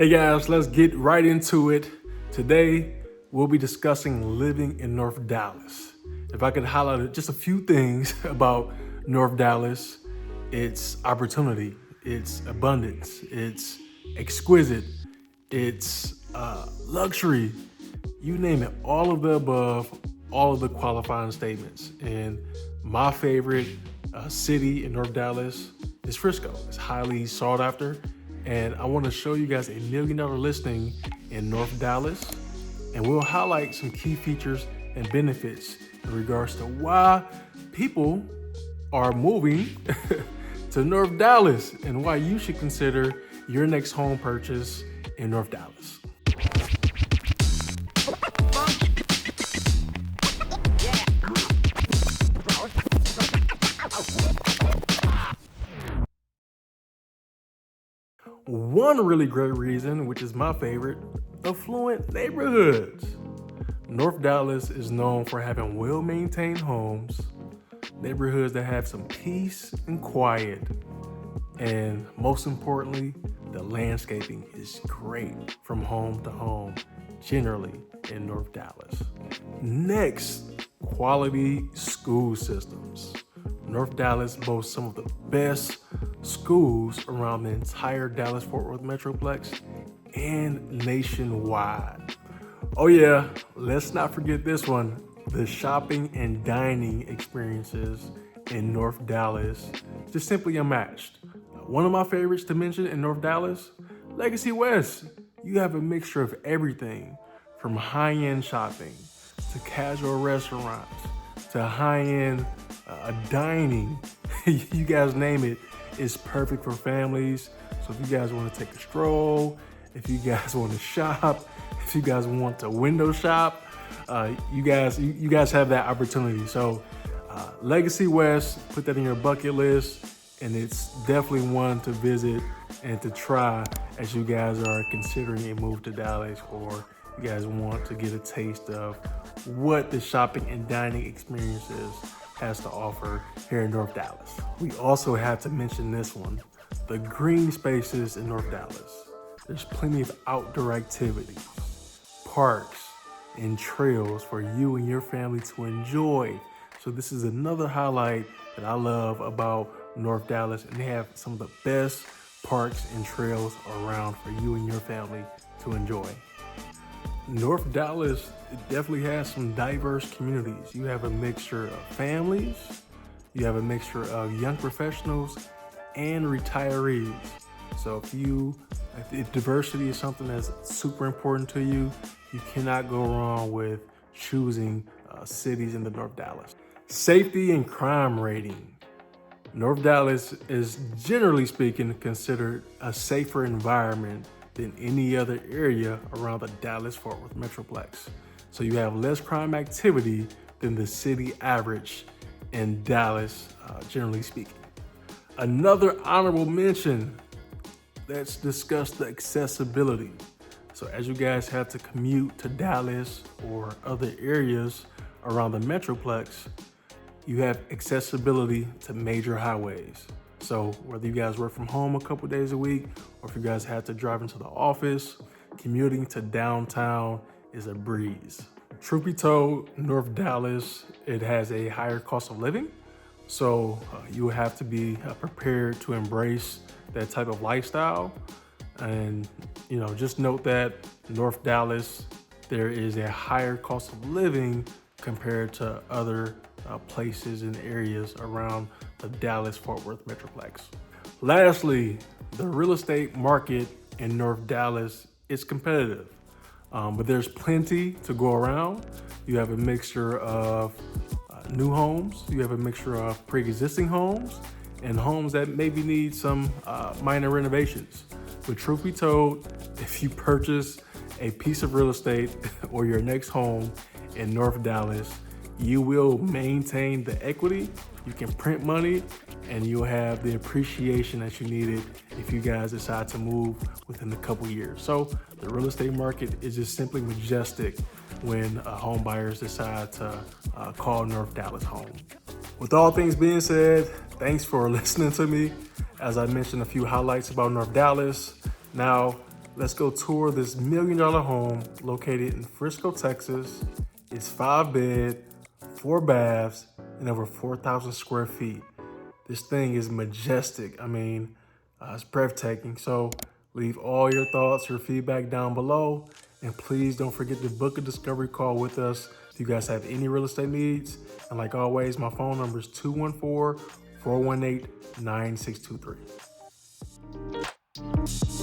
Hey guys, let's get right into it. Today, we'll be discussing living in North Dallas. If I could highlight just a few things about North Dallas, it's opportunity, it's abundance, it's exquisite, it's luxury, you name it, all of the above, all of the qualifying statements. And my favorite city in North Dallas is Frisco. It's highly sought after. And I want to show you guys $1 million listing in North Dallas. And we'll highlight some key features and benefits in regards to why people are moving to North Dallas and why you should consider your next home purchase in North Dallas. One really great reason, which is my favorite, affluent neighborhoods. North Dallas is known for having well-maintained homes, neighborhoods that have some peace and quiet, and most importantly, the landscaping is great from home to home, generally in North Dallas. Next, quality school systems. North Dallas boasts some of the best schools around the entire Dallas-Fort Worth Metroplex and nationwide. Oh yeah, let's not forget this one, the shopping and dining experiences in North Dallas, just simply unmatched. One of my favorites to mention in North Dallas, Legacy West. You have a mixture of everything from high-end shopping to casual restaurants to high-end dining. You guys name it, it's perfect for families. So if you guys want to take a stroll, if you guys want to shop, if you guys want to window shop, you guys have that opportunity. So Legacy West, put that in your bucket list, and it's definitely one to visit and to try as you guys are considering a move to Dallas, or you guys want to get a taste of what the shopping and dining experiences has to offer here in North Dallas. We also have to mention this one, the green spaces in North Dallas. There's plenty of outdoor activities, parks, and trails for you and your family to enjoy. So this is another highlight that I love about North Dallas, and they have some of the best parks and trails around for you and your family to enjoy. North Dallas, it definitely has some diverse communities. You have a mixture of families, you have a mixture of young professionals and retirees. So if diversity is something that's super important to you, you cannot go wrong with choosing cities in the North Dallas. Safety and crime rating. North Dallas is, generally speaking, considered a safer environment than any other area around the Dallas-Fort Worth Metroplex. So you have less crime activity than the city average in Dallas, generally speaking. Another honorable mention, let's discuss the accessibility. So as you guys have to commute to Dallas or other areas around the Metroplex, you have accessibility to major highways. So whether you guys work from home a couple days a week, or if you guys have to drive into the office, commuting to downtown is a breeze. Truth be told, North Dallas, it has a higher cost of living. So you will have to be prepared to embrace that type of lifestyle. And just note that North Dallas, there is a higher cost of living compared to other places and areas around the Dallas-Fort Worth Metroplex. Lastly, the real estate market in North Dallas is competitive, but there's plenty to go around. You have a mixture of new homes, you have a mixture of pre-existing homes, and homes that maybe need some minor renovations. But truth be told, if you purchase a piece of real estate or your next home in North Dallas, you will maintain the equity, you can print money, and you'll have the appreciation that you needed if you guys decide to move within a couple years. So the real estate market is just simply majestic when home buyers decide to call North Dallas home. With all things being said, thanks for listening to me. As I mentioned, a few highlights about North Dallas. Now, Let's go tour this $1 million home located in Frisco, Texas. It's 5 bed, 4 baths, and over 4,000 square feet. This thing is majestic. I mean, it's breathtaking. So leave all your thoughts, your feedback down below. And please don't forget to book a discovery call with us if you guys have any real estate needs. And like always, my phone number is 214-418-9623.